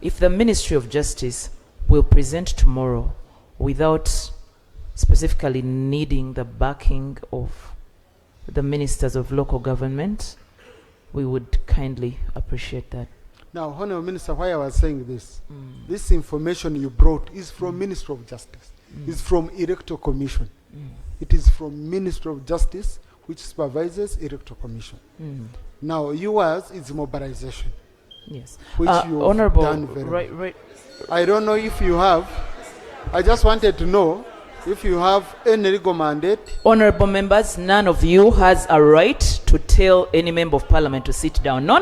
if the Ministry of Justice will present tomorrow without specifically needing the backing of the ministers of local government, we would kindly appreciate that. Now, Honourable Minister, why I was saying this, this information you brought is from Ministry of Justice, is from Electoral Commission. It is from Ministry of Justice, which supervises Electoral Commission. Now, yours is mobilization. Yes. Which you Honourable, have done very well. right. I don't know if you have. I just wanted to know if you have any legal mandate. Honourable members, none of you has a right to tell any member of parliament to sit down. No.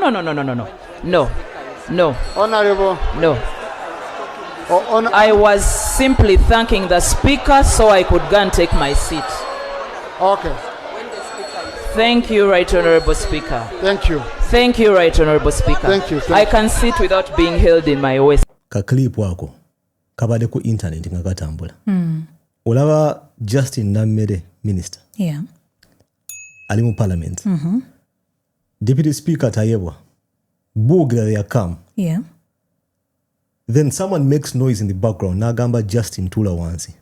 Honourable. No. I was simply thanking the speaker so I could go and take my seat. Okay. Thank you, Right Honourable Speaker. Thank you. Thank you, Right Honourable Speaker. Thank you. I can sit without being held in my waist. Ka clip wako kabade ku internet nga katambula. Olaba Justin Namere minister. Yeah. Ali mu parliament. Deputy Speaker Tayebwa. Boogira they come. Yeah. Then someone makes noise in the background. Nagamba Justin Tula wansi.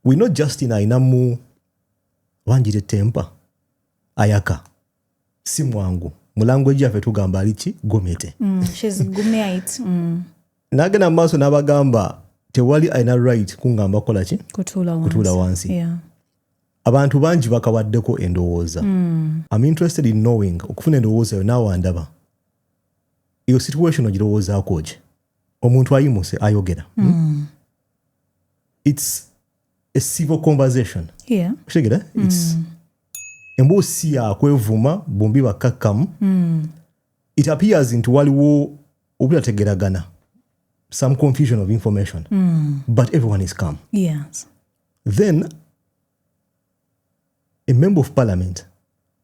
We know Justin ainamu wanjire temper. Ayaka. Simwangu. Mulango jafe tugamba alichi gomete. She's gumeite. Nagena maso nabagamba tewali aina right kungamba kolachi kutula wansi. Yeah. Abantu banji bakawaddeko endowooza. I'm interested in knowing okufuna endowooza yo nawe andaba. Iyo situation ogirowooza akoje. Omuntu ayimuse ayogera. It's a civil conversation. Yeah. Kushegera? It's embusi ya kwevuma bombi bakakamu. It appears into waliwo obutategeragana. Some confusion of information. But everyone is calm. Yes. Then a member of parliament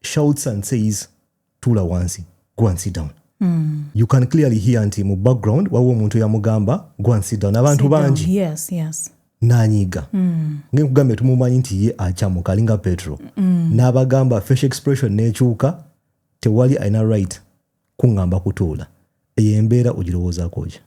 shouts and says, Tula wansi, go and sit down. You can clearly hear anti mu background, wawo muntu ya mugamba, go and sit down. Abantu banji. Yes. Nanyiga. Ngekugambe tumumanyi nti ye achamu kalinga Petro. Nabagamba facial expression nechuka, tewali aina right kungamba kutula. Eyembera ujirowooza koje.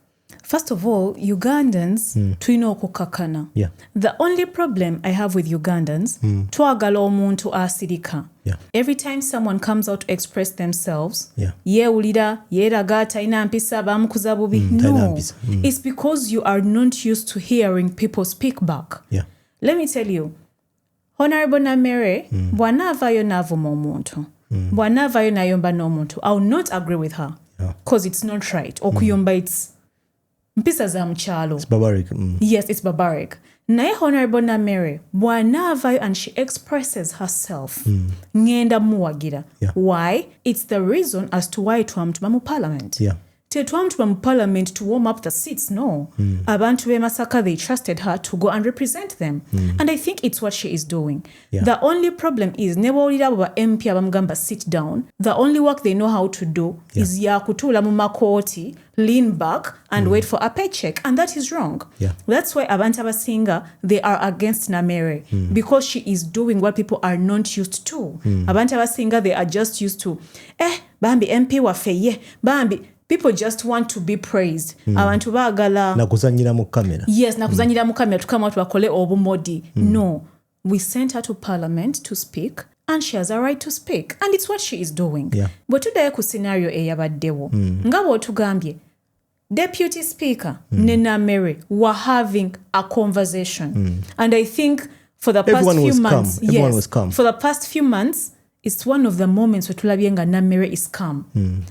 First of all, Ugandans, tuino okukakana. Yeah. The only problem I have with Ugandans, twagala omuntu asirika. Yeah. Every time someone comes out to express themselves, Yeah. ulira, raga, taina mpisa, bamukuza bubi. No, it's because you are not used to hearing people speak back. Yeah. Let me tell you, Honourable Namere, bwanavayo navuma omuntu. Bwanavayo nayomba n'omuntu. I will not agree with her. Because it's not right. Okuyomba it's mpisa za mchalo. It's barbaric. Yes, it's barbaric. Naye Honourable Namere, bwanavayo and she expresses herself. Ngenda muwagira. Yeah. Why? It's the reason as to why twamutuma mu parliament. Yeah. Tetwamutuma mu parliament to warm up the seats, no. Abantu be Masaka, they trusted her to go and represent them. And I think it's what she is doing. Yeah. The only problem is, nebawulira baba MP abamugamba sit down. The only work they know how to do is ya kutula mu makoti, lean back and wait for a paycheck. And that is wrong. Yeah. That's why abantu abasinga, they are against Namere. Because she is doing what people are not used to. Abantu abasinga, they are just used to, bambi MP wafeye, bambi. People just want to be praised. Abantu bagala nakuzanyira mu kamera. Yes, nakuzanyira mu kamera tukama watu bakole obumodi. No. We sent her to parliament to speak and she has a right to speak and it's what she is doing. Yeah. But today ku scenario eyabaddewo. Ngabo tugambye Deputy Speaker Namere were having a conversation. And I think for the past few months, everyone was calm. For the past few months, it's one of the moments where tulabye nga Namere is calm.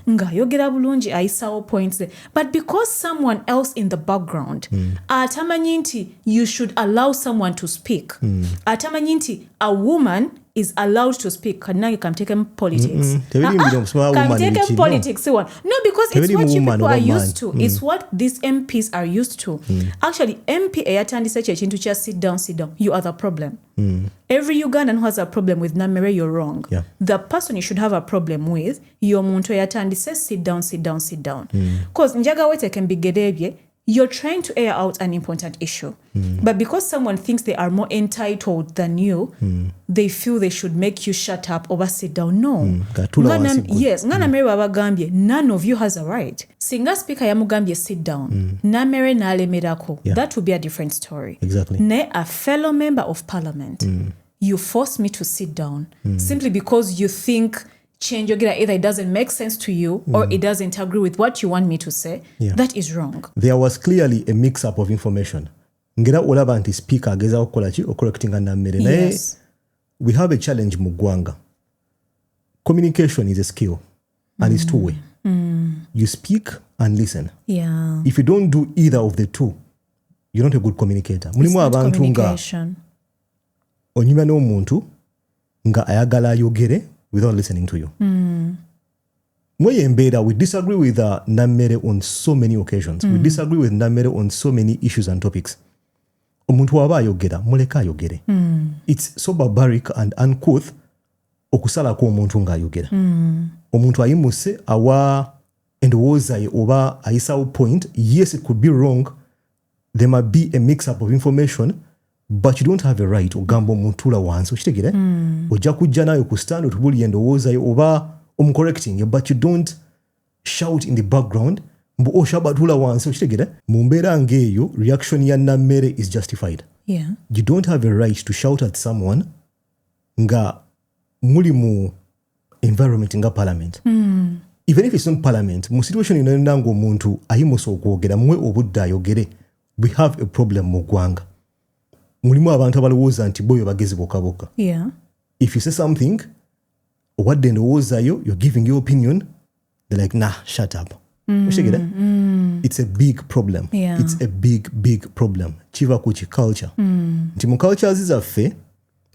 Nga yogera bulungi ayisawo points there. But because someone else in the background, atamanyi nti you should allow someone to speak. Atamanyi nti a woman is allowed to speak. Kanagi come take politics. Come take politics. No, because it's what you people are used to. It's what these MPs are used to. Actually, MP eyatandise kyechintu kya sit down. You are the problem. Every Ugandan who has a problem with Namere, you're wrong. Yeah. The person you should have a problem with, your muntu eyatandise sit down. Because njaga wete can be gedebye, you're trying to air out an important issue. But because someone thinks they are more entitled than you, they feel they should make you shut up or sit down. No. Yes, Namere wabagambye, none of you has a right. Singa speaker yamugambye sit down. Namere nalemerako. That would be a different story. Exactly. Ne a fellow member of parliament, you force me to sit down simply because you think change either it doesn't make sense to you or it doesn't agree with what you want me to say. That is wrong. There was clearly a mix-up of information. Ngera olaba nti speaker ageza okukola ki correctinga Namere. Yes. We have a challenge mu ggwanga. Communication is a skill and it's two-way. You speak and listen. Yeah. If you don't do either of the two, you're not a good communicator. Mulimu abantu nga onyuma n'omuntu nga ayagala ayogere without listening to you. Mwe embeera, we disagree with Namere on so many occasions. We disagree with Namere on so many issues and topics. Omuntu waba ayogera, muleka ayogere. It's so barbaric and uncouth okusalako omuntu nga ayogera. Omuntu ayimuse awa endowooza ye oba ayisawo point. Yes, it could be wrong. There might be a mix-up of information, but you don't have a right ogamba omuntula wansi okitegere ojja kujja nayo ku stand otubulya endowooza yo oba omcorrecting, but you don't shout in the background mbu oshabatula wansi okitegere. Mu mbeera ng'eyo reaction ya Namere is justified. You don't have a right to shout at someone nga muli mu environment nga parliament. Even if it's not parliament, mu situation inayenda ng'omuntu ayimusa okwogera mwe obudde ayogere, we have a problem mu ggwanga. Mulimu abantu abalowooza nti boyo bagezi bokaboka. If you say something, wadde ndowooza yo, you're giving your opinion, they're like, nah, shut up. It's a big problem. It's a big problem. Chiva kuchi culture. Nti mu cultures zaffe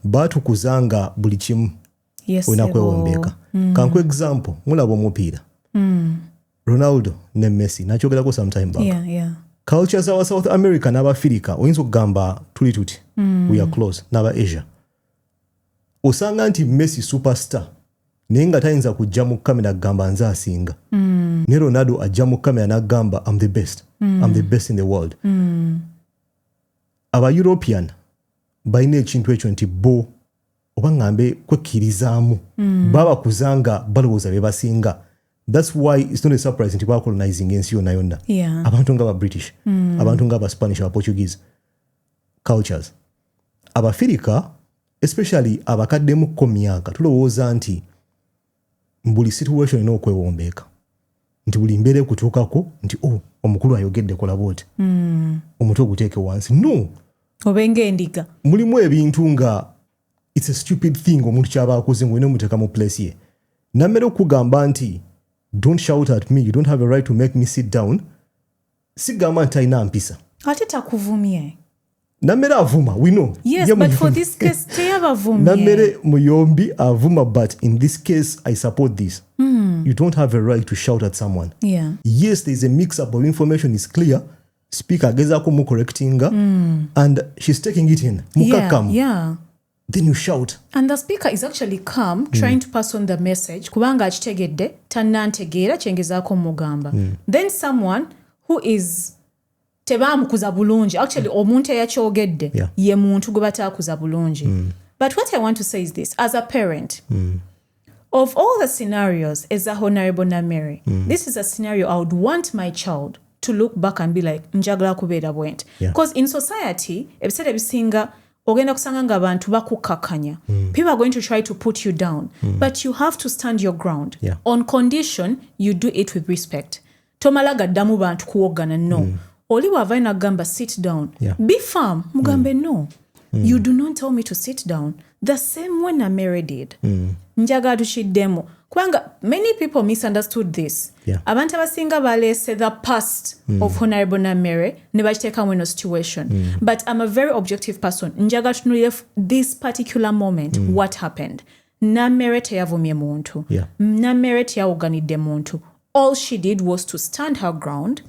batukuzanga buli kimu olina kwewombeka. Kanku example, mulaba omupiira. Ronaldo ne Messi nakyogerako sometime back. Cultures of South America n'aba Africa oyinza okugamba tuli tuti we are close n'aba Asia. Osanga nti Messi superstar naye nga tayinza kujja mu kamera kugamba nze asinga. Ne Ronaldo ajja mu kamera n'agamba I'm the best. I'm the best in the world. Aba European balina ekintu ekyo nti bo oba ngambe kwekkirizaamu baba kuzanga balowooza be basinga. That's why it's not a surprise nti bacolonizing ensi yonna yonna. Abantu nga ba British, abantu nga ba Spanish, aba Portuguese cultures. Aba Africa, especially abakaddemu ko myaka, tulowooza nti mbuli situation ina okwewombeka. Nti buli mbeera ekutuukako nti omukulu ayogedde kola bwoti. Omutwe oguteeke wansi. No. Obenge endiga. Mulimu ebintu nga it's a stupid thing omuntu kyaba akoze ng'olina omuteeka mu place ye. Namere okugamba nti don't shout at me, you don't have a right to make me sit down. Sigamba nti alina mpisa. Ate takuvumye. Namere avuma, we know. Yes, but for this case, teyabavumye. Namere muyombi avuma, but in this case, I support this. You don't have a right to shout at someone. Yes, there's a mix-up of information, is clear. Speaker agezako mu correcting and she's taking it in. Mukakam. Then you shout. And the speaker is actually calm, trying to pass on the message. Kubanga achitegedde, tannantegeera kyengezaako mugamba. Then someone who is tebaamukuza bulungi, actually omuntu eyakyogedde ye muntu gwe bataakuza bulungi. But what I want to say is this, as a parent, of all the scenarios as a Honorable Namere, this is a scenario I would want my child to look back and be like, njagala kubeera bwent. Because in society, ebiseera ebisinga ogenda kusanga nga abantu bakukakanya. People are going to try to put you down. But you have to stand your ground. On condition, you do it with respect. Tomala gaddamu bantu kuwogana, no. Oli wava nagamba sit down. Be firm, mugambe no. You do not tell me to sit down. The same way Namere did. Njagala tushiddemu. Kubanga many people misunderstood this. Abantu abasinga balese the past of Honorable Namere ne bakiteeka mu situation. But I'm a very objective person. Njagala tunulire this particular moment what happened. Namere teyavumye muntu. Namere teyawoganidde muntu. All she did was to stand her ground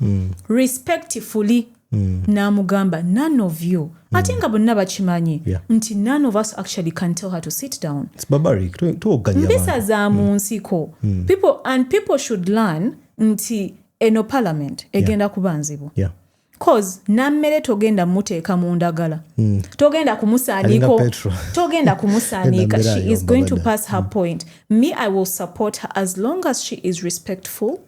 respectfully. Namugamba, none of you. I think bonna bakimanyi nti none of us actually can tell her to sit down. It's barbaric. Mbesa za mu nsiko. People should learn nti eno parliament egenda kuba nzibu. cause Namere togenda muteeka mu ndagala togenda kumusaanika Alinga petrol. togenda kumusaanika Namere she is ayomba going to bada. pass her point. Me, I will support her as long as she is respectful,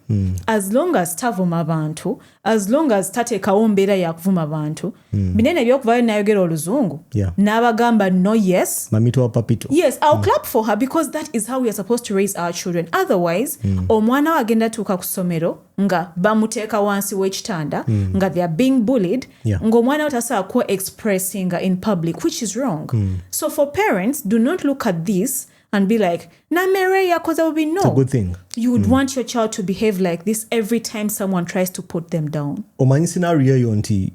as long as tavuma bantu, as long as tateekawo mbeera yakuvuma bantu binene ebyokuvaayo nayogera oluzungu Yeah. n'abagamba no yes mamito wa papito. yes I'll clap for her because that is how we are supposed to raise our children. Otherwise omwana we agenda tuuka ku ssomero nga bamuteeka wansi w'ekitanda nga they are being bullied Yeah. ng'omwana we tasobola kuba expressing in public, which is wrong. So for parents, do not look at this and be like, Namere yakoze bubi. No. It's a good thing. You would want your child to behave like this every time someone tries to put them down. Omanyi scenario eyo nti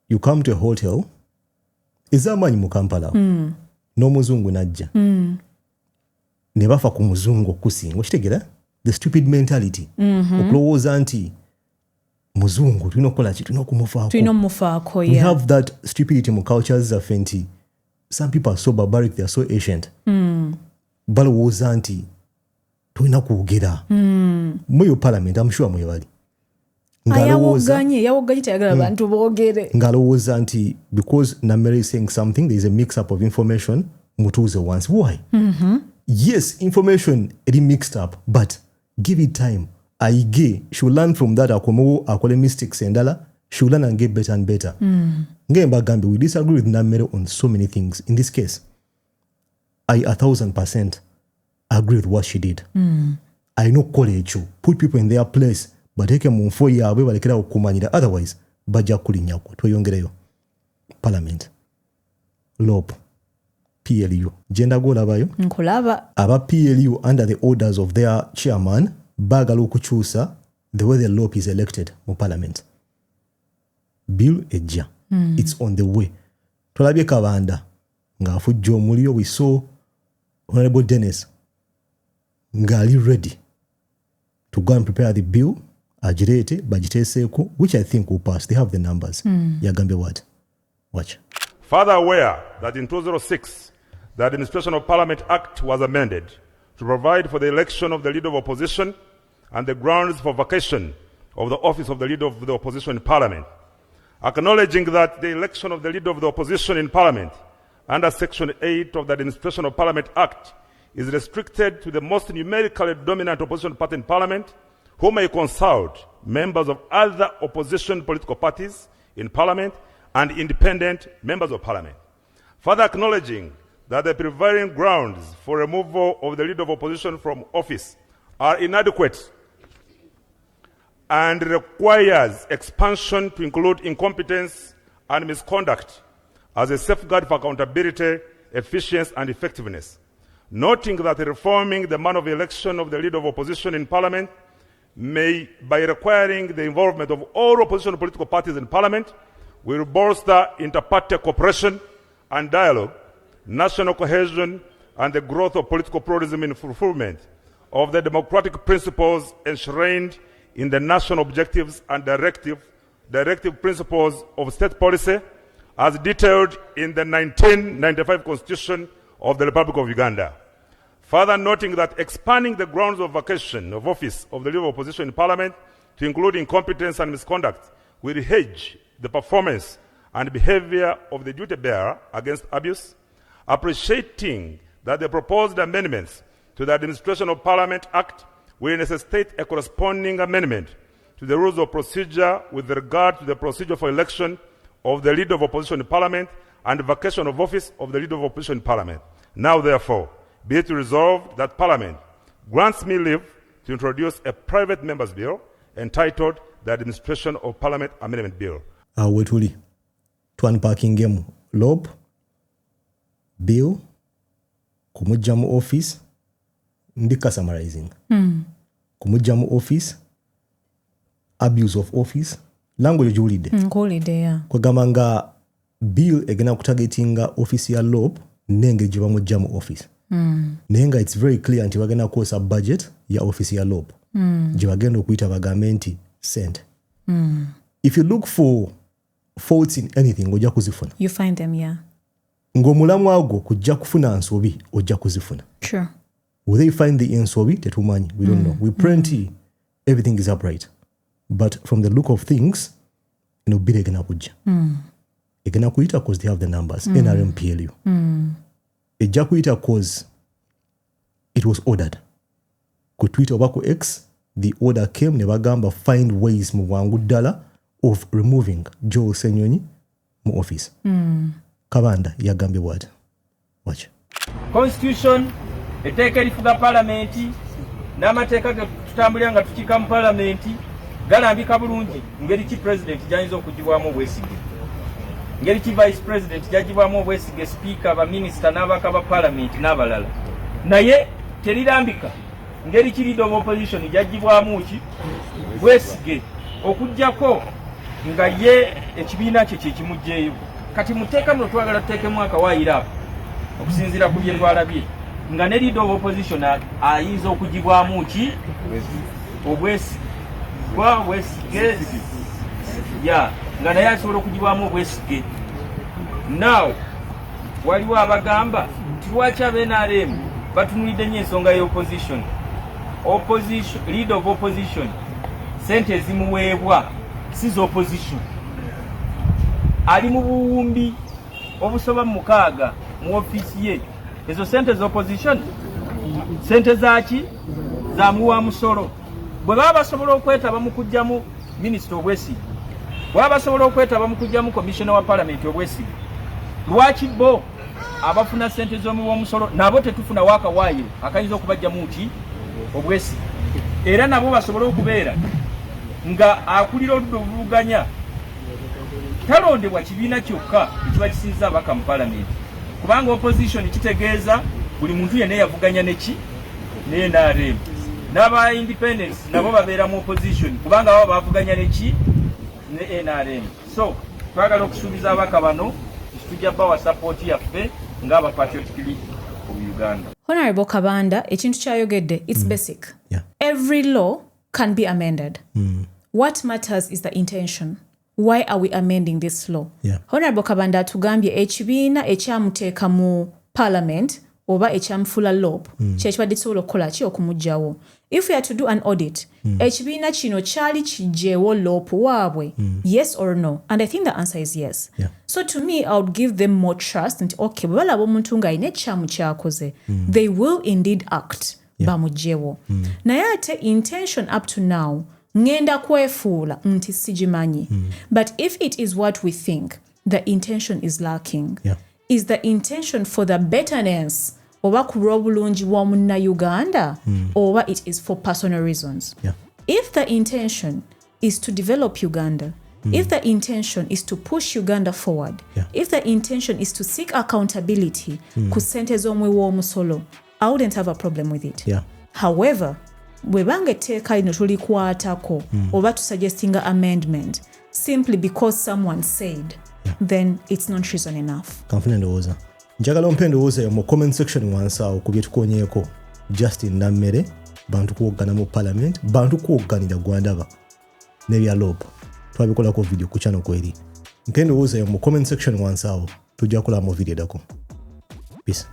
you come to a hotel ez'amaanyi mu Kampala n'omuzungu najja ne bafa ku muzungu okusinga okitegeera the stupid mentality okulowooza nti muzungu tulina okukola ki tulina okumufaako Tulina omufaako, we yeah. have that stupidity mu cultures zaffe nti some people are so barbaric, they are so ancient balowooza nti tulina kwogera muyo parliament I'm sure muyo bali Yawoganye tayagala bantu boogere. ng'alowooza nti because Namere is saying something there is a mix up of information mutuuze once. Why? Yes, information eri mixed up but give it time ayige she'll learn from that akomewo akole mistakes endala she'll learn and get better and better. Ng'embagambe we disagree with Namere on so many things. In this case I 1,000% agree with what she did. I know kukola ekyo put people in their place bateeke mu nfo yaabwe balekera okumanyira otherwise bajja kulinnyako. Tweyongereyo Parliament LOP PLU genda golabayo Nkulaba. aba PLU under the orders of their chairman baagala okukyusa the way the LOP is elected mu Parliament. Bill ejja it's on the way. Tulabye Kabanda ng'afujja omuliro. We saw Honorable Dennis ng'ali ready to go and prepare the bill agireete bagiteeseeko which I think will pass. They have the numbers. Yagambye what? Watch. Further aware that in 2006, the Administration of Parliament Act was amended to provide for the election of the Leader of Opposition and the grounds for vacation of the office of the Leader of the Opposition in Parliament. Acknowledging that the election of the Leader of the Opposition in Parliament under Section 8 of the Administration of Parliament Act is restricted to the most numerically dominant opposition party in Parliament, who may consult members of other opposition political parties in Parliament and independent members of Parliament. Further acknowledging that the prevailing grounds for removal of the Leader of Opposition from office are inadequate and requires expansion to include incompetence and misconduct as a safeguard for accountability, efficiency and effectiveness. Noting that reforming the manner of election of the Leader of Opposition in Parliament may, by requiring the involvement of all opposition political parties in Parliament, will bolster inter-party cooperation and dialogue, national cohesion, and the growth of political pluralism in fulfillment of the democratic principles enshrined in the national objectives and directive principles of state policy as detailed in the 1995 Constitution of the Republic of Uganda. Further noting that expanding the grounds of vacation of office of the Leader of Opposition in Parliament to include incompetence and misconduct will hedge the performance and behavior of the duty bearer against abuse, appreciating that the proposed amendments to the Administration of Parliament Act will necessitate a corresponding amendment to the rules of procedure with regard to the procedure for election of the Leader of Opposition in Parliament and vacation of office of the Leader of Opposition in Parliament. Now, therefore, be it resolved that Parliament grants me leave to introduce a private member's bill entitled the Administration of Parliament Amendment Bill. Awe tuli twanpakingemu LOP bill kumujja mu office ndika summarizing kumujja mu office abuse of office language ejulidde Nkuwulidde, yeah. kwegamba nga bill egenda kutagetinga office ya LOP n'engeri gye bamujja mu office naye nga it's very clear nti bagenda kukozesa budget ya office ya LOP gye bagenda okuyita bagambe nti sente. If you look for faults in anything ojja kuzifuna. You find them, yeah. Ng'omulamwa gwo kujja kufuna nsobi ojja kuzifuna. Sure. Will they find the ensobi? Tetumanyi. We don't know. We plenty everything is upright. But from the look of things, bill egena kujja egena kuyita cause they have the numbers NRM PLU ejja kuyita cause it was ordered ku Twitter oba ku X the order came ne bagamba find ways mu bwangu ddala of removing Joel Senyonyi mu office Kabanda yagambye bw'ati watch constitution etteeka erifuga palamenti n'amateeka ge tutambulira nga tukika mu palamenti galambika bulungi ngeri ki president gyayinza okugibwamu obwesige ngeri ki vice president gyagibwamu obwesige speaker baminisita n'abaka ba palamenti n'abalala naye terirambika ngeri ki leader of opposition gyagibwamu ki bwesige okujjako nga ye ekibiina kye kyekimugjeeyo kati muteeka muno twagala tuteekemu akawaayiro okusinziira ku bye twalabye nga ne leader of opposition ayinza okugibwamu ki obwesige ya nga naye asobola okugibwamu obwesige now waliwo abagamba nti lwaki abenaremu batunulidde nnyo ensonga y'opposition leader of opposition sente ezimuweebwa si z'opposition ali mu buwumbi obusoba mu 6 mu ofiisi ye ezo sente z'opposition sente zaki zamuwa musolo bwe baba basobola okwetaba mu kujjamu minisita obwesige bwe baba basobola okwetaba mu kujjamu commissioner wa parliament obwesige lwaki bo abafuna sente z'omuwa omusolo nabo tetufuna waakawaayiro akayinza okubajjamu ki obwesige era nabo basobola okubeera nga akulira oludda obuvuganya talondebwa kibiina kyokka ekiba kisinza abaka mu palamenti kubanga opposition kitegeeza buli muntu yenna yavuganya neki ne NRM n'aba independence nabo babeera mu opposition kubanga baba bavuganya neki ne NRM so twagala okusuubiza abaka bano tujja bawa support yaffe ng'aba patriotic league of Uganda. Honorable Kabanda, ekintu kyayogedde, it's basic. Yeah. Every law can be amended. What matters is the intention. Why are we amending this law? Yeah. Honorable Kabanda atugambye ekibiina ekyamuteeka mu parliament oba ekyamufula LOP kyekibadde kisobola okukola ki okumugjawo. If we are to do an audit, ekibiina kino kyali kiggyeewo LOP waabwe, yes or no? And I think the answer is yes. Yeah. So to me, I would give them more trust nti okay, bwe balaba omuntu ng'alina ekyamu kyakoze, they will indeed act bamugjeewo. Naye ate intention up to now ngenda kwefuula nti sigimanyi. But if it is what we think, the intention is lacking. Yeah. Is the intention for the betterness oba ku lw'obulungi bw'omunnauganda oba it is for personal reasons? Yeah. If the intention is to develop Uganda, if the intention is to push Uganda forward, if the intention is to seek accountability ku ssente z'omwe w'omusolo, I wouldn't have a problem with it. Yeah. However, bwe banga etteeka lino tulikwatako oba tusuggestinga amendment simply because someone said, then it's not reason enough. Kanfuna ndowooza njagala ompe ndowooza mu comment section wansi awo ku bye tukonyeeko Justin Namere bantu kuwoggana mu parliament bantu kuwogganira gwandaba n'ebya LOP twabikolako video ku channel kweri mpe ndowooza mu comment section wansi awo tujja kulaba mu video dako. Peace.